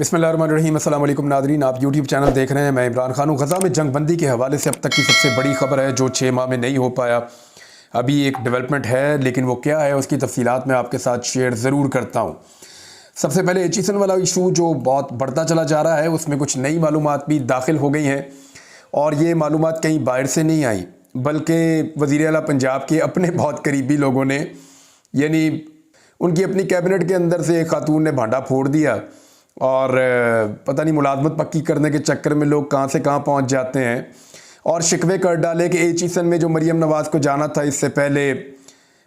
बिस्मिल्लाहिर्रहमानिर्रहीम। अस्सलाम वालेकुम नादरीन, आप यूट्यूब चैनल देख रहे हैं। मैं इमरान खान हूँ। गज़ा में जंगबंदी के हवाले से अब तक की सबसे बड़ी खबर है जो 6 माह में नहीं हो पाया। अभी एक डेवलपमेंट है, लेकिन वो क्या है उसकी तफसीलात मैं आपके साथ शेयर ज़रूर करता हूँ। सबसे पहले एचईसन वाला इशू जो बहुत बढ़ता चला जा रहा है, उसमें कुछ नई मालूमात भी दाखिल हो गई हैं और ये मालूमात कहीं बाहर से नहीं आई, बल्कि वज़ीर आला पंजाब के अपने बहुत करीबी लोगों ने, यानी उनकी अपनी कैबिनेट के अंदर से एक खातून ने भांडा फोड़ दिया और पता नहीं मुलाजमत पक्की करने के चक्कर में लोग कहाँ से कहाँ पहुँच जाते हैं और शिकवे कर डाले कि एचईसन में जो मरीम नवाज़ को जाना था इससे पहले,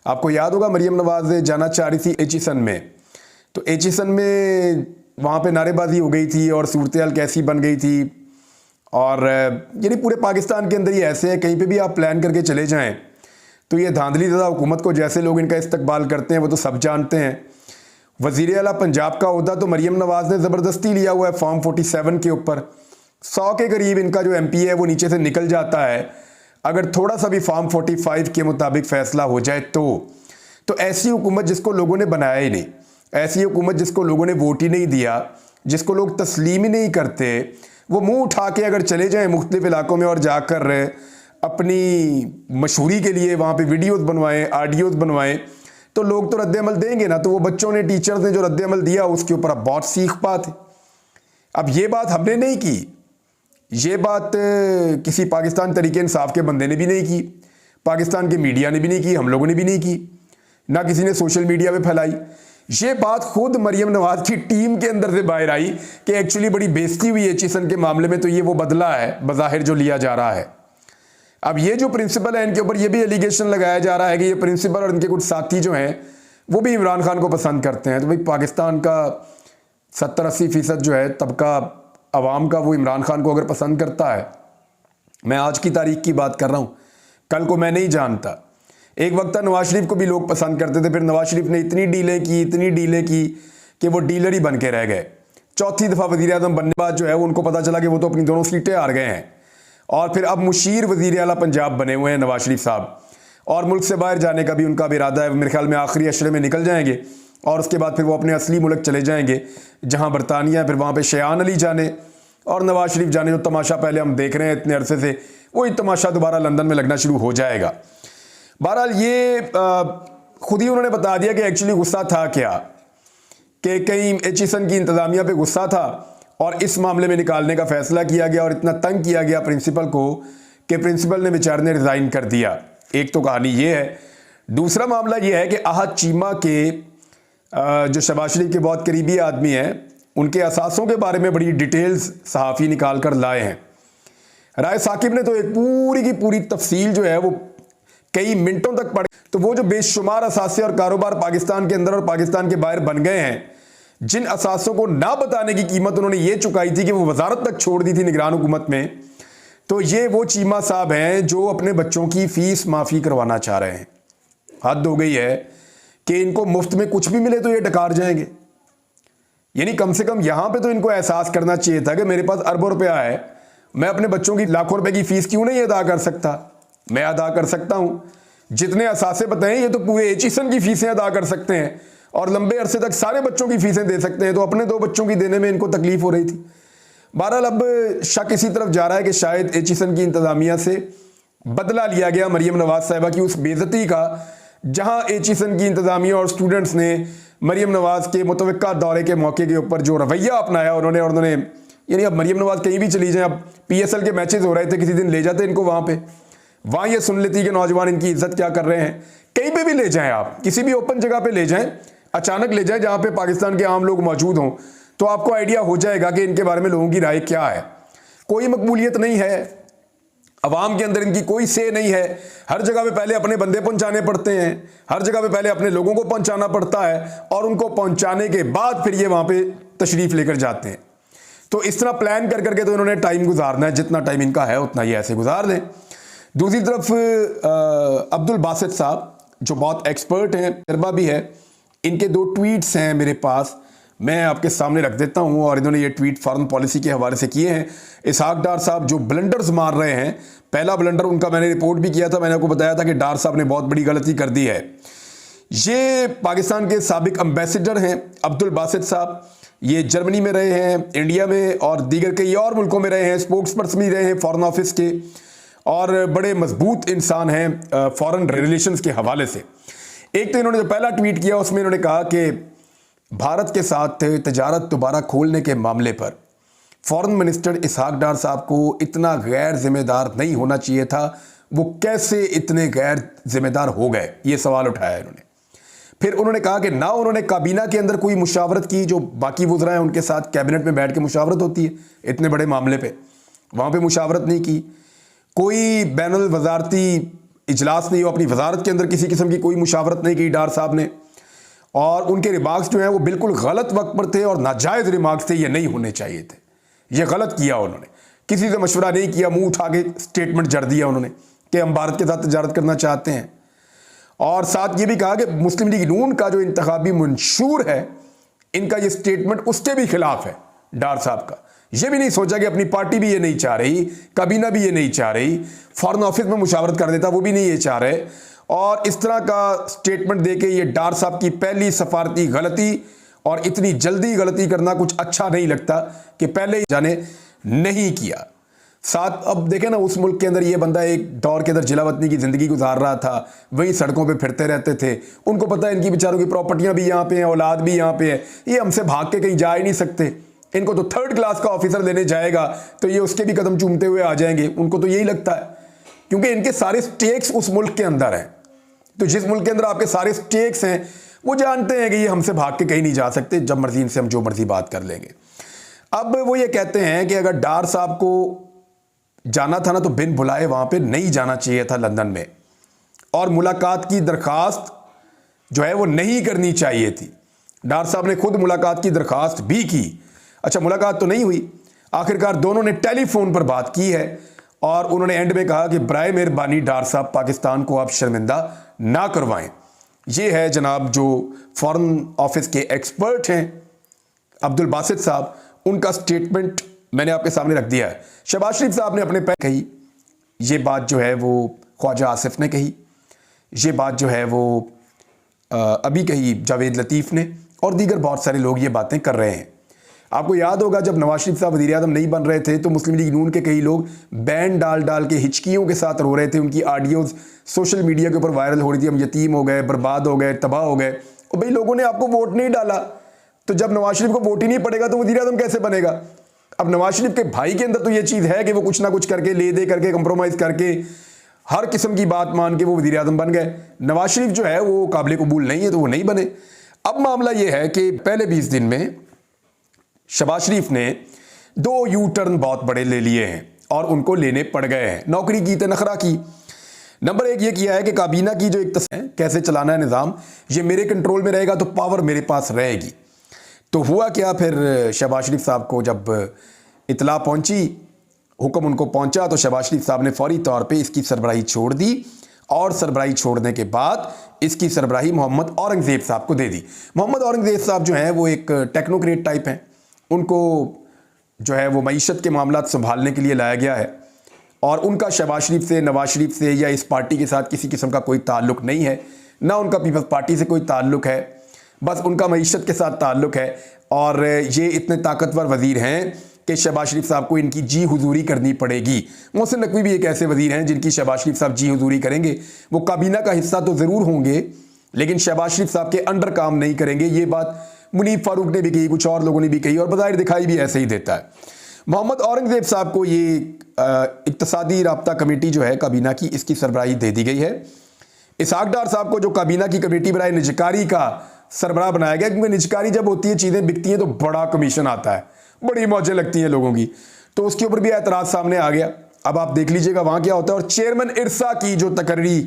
आपको याद होगा मरीम नवाज़ जाना चाह रही थी एचईसन में, तो एचईसन में वहाँ पे नारेबाजी हो गई थी और सूरत हाल कैसी बन गई थी। और यानी पूरे पाकिस्तान के अंदर ही ऐसे हैं, कहीं पे भी आप प्लान करके चले जाएं तो ये धांधली ज़्यादा हुकूमत को जैसे लोग इनका इस्तकबाल करते हैं वो तो सब जानते हैं। वज़ीर आला पंजाब का ओहदा तो मरीम नवाज़ ने ज़बरदस्ती लिया हुआ है फॉर्म 47 के ऊपर। 100 के करीब इनका जो एमपी है वो नीचे से निकल जाता है अगर थोड़ा सा भी फॉर्म 45 के मुताबिक फ़ैसला हो जाए तो ऐसी हुकूमत जिसको लोगों ने बनाया ही नहीं, ऐसी हुकूमत जिसको लोगों ने वोट ही नहीं दिया, जिसको लोग तस्लीम ही नहीं करते, वो मुँह उठा के अगर चले जाएँ मुख्तलिफ इलाकों में और जाकर अपनी मशहूरी के लिए वहाँ पर वीडियोज़ बनवाएँ, ऑडियोज़ बनवाएँ, तो लोग तो रद्द अमल देंगे ना। तो वो बच्चों ने, टीचर्स ने जो रद्द अमल दिया उसके ऊपर अब बहुत सीख पाते। अब ये बात हमने नहीं की, ये बात किसी पाकिस्तान तरीके इंसाफ के बंदे ने भी नहीं की, पाकिस्तान के मीडिया ने भी नहीं की, हम लोगों ने भी नहीं की, ना किसी ने सोशल मीडिया पे फैलाई। ये बात खुद मरीम नवाज़ की टीम के अंदर से बाहर आई कि एक्चुअली बड़ी बेइज्जती हुई एचईसन के मामले में, तो ये वो बदला है बज़ाहिर जो लिया जा रहा है। अब ये जो प्रिंसिपल है इनके ऊपर ये भी एलिगेशन लगाया जा रहा है कि ये प्रिंसिपल और इनके कुछ साथी जो हैं वो भी इमरान खान को पसंद करते हैं। तो भाई पाकिस्तान का 70-80% जो है तबका अवाम का वो इमरान खान को अगर पसंद करता है, मैं आज की तारीख की बात कर रहा हूँ, कल को मैं नहीं जानता। एक वक्त नवाज शरीफ को भी लोग पसंद करते थे, फिर नवाज शरीफ ने इतनी डीलें की कि वो डीलर ही बन के रह गए। चौथी दफ़ा वज़ीर आज़म बनने के बाद जो है उनको पता चला कि वो तो अपनी दोनों सीटें हार गए हैं और फिर अब मुशीर वज़ीर आला पंजाब बने हुए हैं नवाज शरीफ साहब, और मुल्क से बाहर जाने का भी उनका भी इरादा है। मेरे ख्याल में आखिरी अशरे में निकल जाएंगे और उसके बाद फिर वो अपने असली मुल्क चले जाएंगे जहां बरतानिया है, फिर वहाँ पे शयान अली जाने और नवाज शरीफ जाने। जो तमाशा पहले हम देख रहे हैं इतने अरसे से, वही तमाशा दोबारा लंदन में लगना शुरू हो जाएगा। बहरहाल ये खुद ही उन्होंने बता दिया कि एक्चुअली गुस्सा था क्या, कि कहीं एचईसन की इंतज़ामिया पे गुस्सा था और इस मामले में निकालने का फैसला किया गया और इतना तंग किया गया प्रिंसिपल को कि प्रिंसिपल ने बेचारे ने रिज़ाइन कर दिया। एक तो कहानी ये है। दूसरा मामला ये है कि आहद चीमा के जो शहबाज शरीफ के बहुत करीबी आदमी हैं, उनके असासों के बारे में बड़ी डिटेल्स सहाफ़ी निकाल कर लाए हैं। राय साकिब ने तो एक पूरी की पूरी तफसील जो है वो कई मिनटों तक पढ़, तो वो जो बेशुमार असासे और कारोबार पाकिस्तान के अंदर और पाकिस्तान के बाहर बन गए हैं, जिन असासों को ना बताने की कीमत उन्होंने ये चुकाई थी कि वो वजारत तक छोड़ दी थी निगरान हुकूमत में, तो ये वो चीमा साहब हैं जो अपने बच्चों की फीस माफ़ी करवाना चाह रहे हैं। हद हो गई है कि इनको मुफ्त में कुछ भी मिले तो ये डकार जाएंगे। यानी कम से कम यहाँ पे तो इनको एहसास करना चाहिए था कि मेरे पास अरबों रुपया है, मैं अपने बच्चों की लाखों रुपए की फ़ीस क्यों नहीं अदा कर सकता। मैं अदा कर सकता हूँ। जितने असासे बताएं ये तो पूरे एचईसन की फ़ीसें अदा कर सकते हैं और लंबे अरसे तक सारे बच्चों की फ़ीसें दे सकते हैं, तो अपने 2 बच्चों की देने में इनको तकलीफ़ हो रही थी। बहरहाल अब शक इसी तरफ जा रहा है कि शायद एचईसन की इंतज़ामिया से बदला लिया गया मरीम नवाज़ साहिबा की उस बेइज्जती का, जहां एचईसन की इंतज़ामिया और स्टूडेंट्स ने मरीम नवाज़ के मुतवक्का दौरे के मौके के ऊपर जो रवैया अपनाया उन्होंने यानी अब मरीम नवाज़ कहीं भी चली जाएँ, अब PSL के मैचेस हो रहे थे, किसी दिन ले जाते इनको वहाँ ये सुन लेती कि नौजवान इनकी इज्जत क्या कर रहे हैं। कहीं पे भी ले जाएं, आप किसी भी ओपन जगह पे ले जाएं, अचानक ले जाएं जहाँ पे पाकिस्तान के आम लोग मौजूद हों, तो आपको आइडिया हो जाएगा कि इनके बारे में लोगों की राय क्या है। कोई मकबूलियत नहीं है, अवाम के अंदर इनकी कोई से नहीं है। हर जगह पे पहले अपने बंदे पहुंचाने पड़ते हैं, हर जगह पे पहले अपने लोगों को पहुंचाना पड़ता है और उनको पहुंचाने के बाद फिर ये वहाँ पे तशरीफ़ लेकर जाते हैं। तो इस तरह प्लान कर करके तो इन्होंने टाइम गुजारना है, जितना टाइम इनका है उतना ये ऐसे गुजार दें। दूसरी तरफ अब्दुल बासित साहब जो बहुत एक्सपर्ट हैं, तजर्बा भी है, इनके 2 ट्वीट्स हैं मेरे पास, मैं आपके सामने रख देता हूं। और इन्होंने ये ट्वीट फॉरेन पॉलिसी के हवाले से किए हैं। इसहाक डार साहब जो ब्लंडर्स मार रहे हैं, पहला ब्लंडर उनका मैंने रिपोर्ट भी किया था, मैंने आपको बताया था कि डार साहब ने बहुत बड़ी गलती कर दी है। ये पाकिस्तान के साबिक एम्बेसडर हैं अब्दुल बासित साहब, ये जर्मनी में रहे हैं, इंडिया में और दीगर कई और मुल्कों में रहे हैं, स्पोक्स पर्सन भी रहे हैं फॉरेन ऑफिस के, और बड़े मजबूत इंसान हैं फॉरेन रिलेशंस के हवाले से। एक तो इन्होंने जो पहला ट्वीट किया उसमें इन्होंने कहा कि भारत के साथ तजारत दोबारा खोलने के मामले पर फॉरेन मिनिस्टर इसहाक डार साहब को इतना गैर जिम्मेदार नहीं होना चाहिए था, वो कैसे इतने गैर जिम्मेदार हो गए, ये सवाल उठाया इन्होंने। फिर उन्होंने कहा कि ना उन्होंने काबीना के अंदर कोई मुशावरत की, जो बाकी वुज़रा हैं उनके साथ कैबिनेट में बैठ के मुशावरत होती है इतने बड़े मामले पे, वहाँ पे मुशावरत नहीं की। कोई बैनुल वजारती इजलास नहीं हो, अपनी वजारत के अंदर किसी किस्म की कोई मुशावरत नहीं की डार साहब ने, और उनके रिमार्क्स जो हैं वो बिल्कुल गलत वक्त पर थे और नाजायज़ रिमार्क्स थे, ये नहीं होने चाहिए थे, ये गलत किया उन्होंने। किसी से मशवरा नहीं किया, मुंह उठा के स्टेटमेंट जड़ दिया उन्होंने कि हम भारत के साथ तजारत करना चाहते हैं। और साथ ये भी कहा कि मुस्लिम लीग नून का जो इंतखाबी मंशूर है, इनका ये स्टेटमेंट उसके भी खिलाफ है डार साहब का। ये भी नहीं सोचा कि अपनी पार्टी भी ये नहीं चाह रही, काबीना भी ये नहीं चाह रही, फॉरेन ऑफिस में मुशावरत कर देता वो भी नहीं ये चाह रहे, और इस तरह का स्टेटमेंट देके ये डार साहब की पहली सफारती गलती, और इतनी जल्दी गलती करना कुछ अच्छा नहीं लगता कि पहले ही जाने नहीं किया। साथ अब देखें ना, उस मुल्क के अंदर ये बंदा एक दौर के अंदर जिला वतनी की ज़िंदगी गुजार रहा था, वहीं सड़कों पे फिरते रहते थे, उनको पता है इनकी बेचारों की प्रॉपर्टियां भी यहाँ पे हैं, औलाद भी यहाँ पे है, ये हमसे भाग के कहीं जा ही नहीं सकते। इनको तो 3rd क्लास का ऑफिसर लेने जाएगा तो ये उसके भी कदम चूमते हुए आ जाएंगे, उनको तो यही लगता है, क्योंकि इनके सारे स्टेक्स उस मुल्क के अंदर हैं। तो जिस मुल्क के अंदर आपके सारे स्टेक्स हैं, वो जानते हैं कि ये हमसे भाग के कहीं नहीं जा सकते, जब मर्जी इनसे हम जो मर्जी बात कर लेंगे। अब वो ये कहते हैं कि अगर डार साहब को जाना था ना, तो बिन बुलाए वहां पे नहीं जाना चाहिए था लंदन में, और मुलाकात की दरखास्त जो है वो नहीं करनी चाहिए थी। डार साहब ने खुद मुलाकात की दरखास्त भी की। अच्छा, मुलाकात तो नहीं हुई, आखिरकार दोनों ने टेलीफोन पर बात की है, और उन्होंने एंड में कहा कि बराए मेहरबानी डार साहब, पाकिस्तान को आप शर्मिंदा ना करवाएं। ये है जनाब जो फॉरेन ऑफिस के एक्सपर्ट हैं अब्दुल बासित साहब, उनका स्टेटमेंट मैंने आपके सामने रख दिया है। शहबाज शरीफ साहब ने अपने पैर कही, ये बात जो है वो ख्वाजा आसिफ ने कही, ये बात जो है वो अभी कही जावेद लतीफ़ ने, और दीगर बहुत सारे लोग ये बातें कर रहे हैं। आपको याद होगा जब नवाज शरीफ साहब वज़ीर आज़म नहीं बन रहे थे तो मुस्लिम लीग नून के कई लोग बैन डाल डाल के हिचकियों के साथ रो रहे थे, उनकी ऑडियोज़ सोशल मीडिया के ऊपर वायरल हो रही थी, हम यतीम हो गए, बर्बाद हो गए, तबाह हो गए। और भाई लोगों ने आपको वोट नहीं डाला, तो जब नवाज शरीफ को वोट ही नहीं पड़ेगा तो वज़ीर आज़म कैसे बनेगा? अब नवाज शरीफ के भाई के अंदर तो ये चीज़ है कि वो कुछ ना कुछ करके, ले दे करके, कंप्रोमाइज़ करके, हर किस्म की बात मान के वो वज़ीर आज़म बन गए। नवाज शरीफ जो है वो काबिल कबूल नहीं है, तो वो नहीं बने। अब मामला ये है कि पहले 20 दिन में शहबाज शरीफ ने 2 यू टर्न बहुत बड़े ले लिए हैं, और उनको लेने पड़ गए हैं। नौकरी की तो नखरा की। नंबर 1 ये किया है कि काबीना की जो एक तस्वीर कैसे चलाना है निज़ाम, ये मेरे कंट्रोल में रहेगा तो पावर मेरे पास रहेगी। तो हुआ क्या, फिर शहबाज शरीफ साहब को जब इतला पहुंची, हुक्म उनको पहुंचा, तो शहबाज शरीफ साहब ने फौरी तौर पे इसकी सरबराही छोड़ दी, और सरबराही छोड़ने के बाद इसकी सरबराही मोहम्मद औरंगज़ेब साहब को दे दी। मोहम्मद औरंगज़ेब साहब जो हैं वो एक टेक्नोक्रेट टाइप हैं, उनको जो है वो मईशत के मामला संभालने के लिए लाया गया है, और उनका शहबाज शरीफ से, नवाज शरीफ से या इस पार्टी के साथ किसी किस्म का कोई ताल्लुक नहीं है, ना उनका पीपल्स पार्टी से कोई ताल्लुक है, बस उनका मईशत के साथ ताल्लुक है। और ये इतने ताकतवर वज़ीर हैं कि शहबाज शरीफ साहब को इनकी जी हुजूरी करनी पड़ेगी। मोहसिन नकवी भी एक ऐसे वज़ीर हैं जिनकी शहबाज शरीफ साहब जी हुजूरी करेंगे, वो काबीना का हिस्सा तो ज़रूर होंगे लेकिन शहबाज शरीफ साहब के अंडर काम नहीं करेंगे। ये बात मुनीब फारूक ने भी कही, कुछ और लोगों ने भी कही, और बज़ाहिर दिखाई भी ऐसे ही देता है। मोहम्मद औरंगज़ेब साहब को ये इक़्तिसादी राब्ता कमेटी जो है काबीना की, इसकी सरबराही दे दी गई है। इसहाक डार साहब को जो काबीना की कमेटी बराए निजकारी का सरबराह बनाया गया, क्योंकि निजकारी जब होती है, चीज़ें बिकती हैं तो बड़ा कमीशन आता है, बड़ी मौजें लगती हैं लोगों की, तो उसके ऊपर भी एतराज़ सामने आ गया। अब आप देख लीजिएगा वहाँ क्या होता है। और चेयरमैन इरसा की जो तकर्री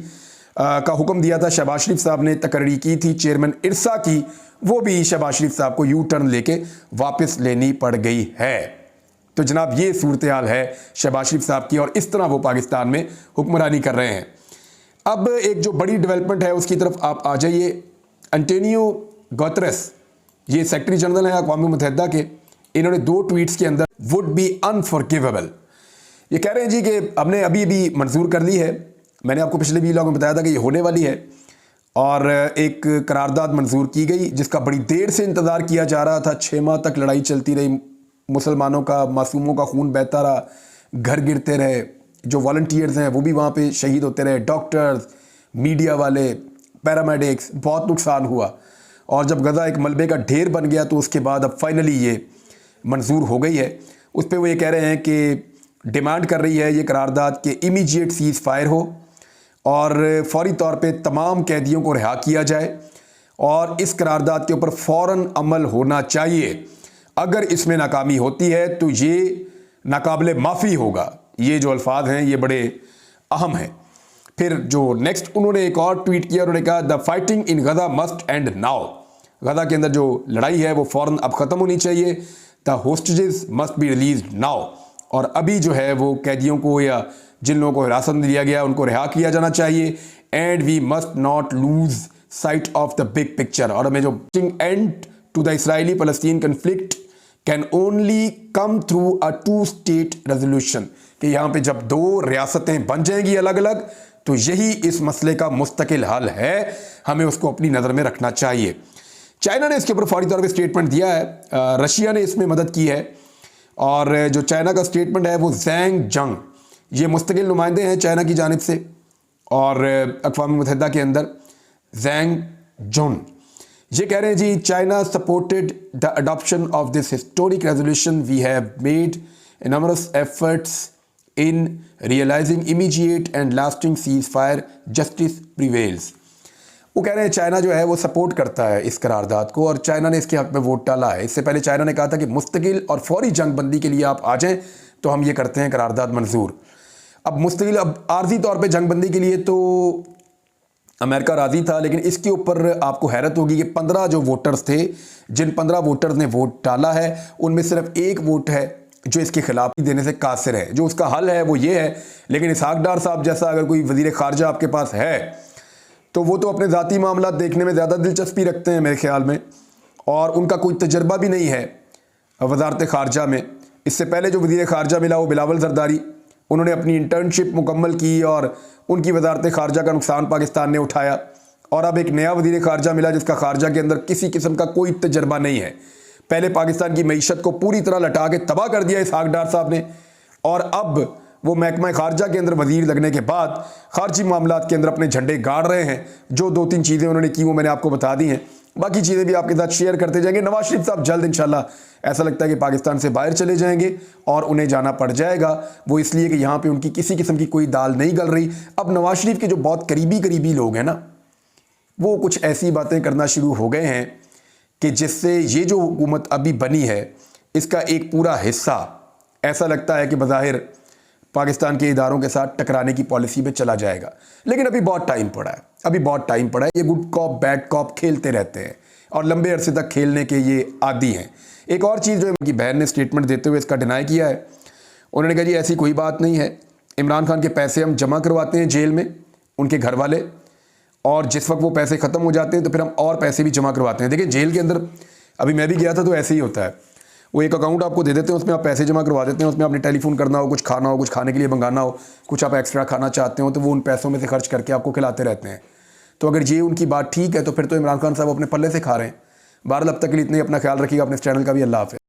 का हुक्म दिया था, शहबाज शरीफ साहब ने तकर्री की थी चेयरमैन इरसा की, वो भी शहबाज शरीफ साहब को यू टर्न लेके वापस लेनी पड़ गई है। तो जनाब ये सूरत हाल है शहबाज शरीफ साहब की, और इस तरह वो पाकिस्तान में हुक्मरानी कर रहे हैं। अब एक जो बड़ी डेवलपमेंट है उसकी तरफ आप आ जाइए। एंटोनियो गुतेरेस, ये सेक्रेटरी जनरल हैं अक़वाम मुत्तहिदा के, इन्होंने 2 ट्वीट्स के अंदर वुड बी अनफॉरगिवेबल, ये कह रहे हैं जी कि हमने अभी मंजूर कर ली है, मैंने आपको पिछले वीडियो में बताया था कि ये होने वाली है, और एक करारदाद मंजूर की गई जिसका बड़ी देर से इंतज़ार किया जा रहा था। 6 माह तक लड़ाई चलती रही, मुसलमानों का, मासूमों का खून बहता रहा, घर गिरते रहे, जो वॉलंटियर्स हैं वो भी वहाँ पे शहीद होते रहे, डॉक्टर्स, मीडिया वाले, पैरामेडिक्स, बहुत नुकसान हुआ। और जब गज़ा एक मलबे का ढेर बन गया तो उसके बाद अब फाइनली ये मंजूर हो गई है। उस पर वो ये कह रहे हैं कि डिमांड कर रही है ये करारदाद के इमीडिएट सीज़ फायर हो और फौरी तौर पे तमाम कैदियों को रिहा किया जाए और इस करारदाद के ऊपर फ़ौरन अमल होना चाहिए। अगर इसमें नाकामी होती है तो ये नाकाबिले माफ़ी होगा। ये जो अल्फाज हैं ये बड़े अहम हैं। फिर जो नेक्स्ट उन्होंने एक और ट्वीट किया, उन्होंने कहा the fighting in Gaza must end now. Gaza के अंदर जो लड़ाई है वो फ़ौरन अब ख़त्म होनी चाहिए। The hostages must be released now. और अभी जो है वो कैदियों को या जिन लोगों को हिरासत में लिया गया उनको रिहा किया जाना चाहिए। And we must not lose sight of the big picture. और हमें जो एंड टू द इसराइली फलस्तीन conflict can only come through a 2 state resolution, कि यहाँ पे जब 2 रियासतें बन जाएंगी अलग अलग तो यही इस मसले का मुस्तकिल हल है। हमें उसको अपनी नज़र में रखना चाहिए। चाइना ने इसके ऊपर फौरी तौर पर स्टेटमेंट दिया है। रशिया ने इसमें मदद की है और जो चाइना का स्टेटमेंट है वो ज़ैंग जंग, ये मुस्तकिल नुमाइंदे हैं चाइना की जानिब से और अक़वाम मुत्तहिदा के अंदर ज़ैंग जुन ये कह रहे हैं जी China supported the adoption of this historic resolution, we have made numerous efforts in realizing immediate and lasting ceasefire, justice prevails। वो कह रहे हैं चाइना जो है वो सपोर्ट करता है इस करारदाद को और चाइना ने इसके हक में वोट डाला है। इससे पहले चाइना ने कहा था कि मुस्तकिल और फौरी जंग बंदी के लिए आप आ जाएं तो हम ये करते हैं करारदाद मंजूर। अब मुस्तकिल, अब आर्जी तौर पे जंग बंदी के लिए तो अमेरिका राज़ी था, लेकिन इसके ऊपर आपको हैरत होगी कि 15 जो वोटर्स थे, जिन 15 वोटर्स ने वोट डाला है उनमें सिर्फ एक वोट है जो इसके खिलाफ देने से कासिर है। जो उसका हल है वो ये है, लेकिन इसहाक डार साहब जैसा अगर कोई वज़ीर ख़ारजा आपके पास है तो वो तो अपने ज़ाती मामला देखने में ज़्यादा दिलचस्पी रखते हैं मेरे ख्याल में, और उनका कोई तजर्बा भी नहीं है वज़ारत ख़ारजा में। इससे पहले जो वज़ीर ख़ारजा मिला वो बिलावल ज़रदारी, उन्होंने अपनी इंटर्नशिप मुकम्मल की और उनकी वज़ारत ख़ारजा का नुकसान पाकिस्तान ने उठाया। और अब एक नया वज़ीर ख़ारजा मिला जिसका ख़ारजा के अंदर किसी किस्म का कोई तजर्बा नहीं है। पहले पाकिस्तान की मईशत को पूरी तरह लटा के तबाह कर दिया इसहाक डार साहब ने, और अब वो महकमा ख़ारजा के अंदर वज़ीर लगने के बाद ख़ारजी मामलात के अंदर अपने झंडे गाड़ रहे हैं। जो 2-3 चीज़ें उन्होंने की वो मैंने आपको बता दी हैं, बाकी चीज़ें भी आपके साथ शेयर करते जाएंगे। नवाज शरीफ साहब जल्द इंशाल्लाह ऐसा लगता है कि पाकिस्तान से बाहर चले जाएंगे और उन्हें जाना पड़ जाएगा, वो इसलिए कि यहाँ पे उनकी किसी किस्म की कोई दाल नहीं गल रही। अब नवाज शरीफ के जो बहुत करीबी लोग हैं ना, वो कुछ ऐसी बातें करना शुरू हो गए हैं कि जिससे ये जो हुकूमत अभी बनी है इसका एक पूरा हिस्सा ऐसा लगता है कि बज़ाहिर पाकिस्तान के इदारों के साथ टकराने की पॉलिसी में चला जाएगा। लेकिन अभी बहुत टाइम पड़ा है, अभी बहुत टाइम पड़ा है। ये गुड कॉप बैड कॉप खेलते रहते हैं और लंबे अरसे तक खेलने के ये आदी हैं। एक और चीज़ जो उनकी बहन ने स्टेटमेंट देते हुए इसका डिनाई किया है, उन्होंने कहा जी ऐसी कोई बात नहीं है, इमरान खान के पैसे हम जमा करवाते हैं जेल में, उनके घर वाले, और जिस वक्त वो पैसे ख़त्म हो जाते हैं तो फिर हम और पैसे भी जमा करवाते हैं। देखिए जेल के अंदर अभी मैं भी गया था तो ऐसे ही होता है, वो एक अकाउंट आपको दे देते हैं, उसमें आप पैसे जमा करवा देते हैं, उसमें आपने टेलीफोन करना हो, कुछ खाना हो, कुछ खाने के लिए मंगाना हो, कुछ आप एक्स्ट्रा खाना चाहते हो तो वो उन पैसों में से खर्च करके आपको खिलाते रहते हैं। तो अगर ये उनकी बात ठीक है तो फिर तो इमरान खान साहब अपने पल्ले से खा रहे हैं। बहरहाल अब तक के लिए इतने, अपना ख्याल रखिएगा, अपने चैनल का भी। अल्लाह हाफ़िज़।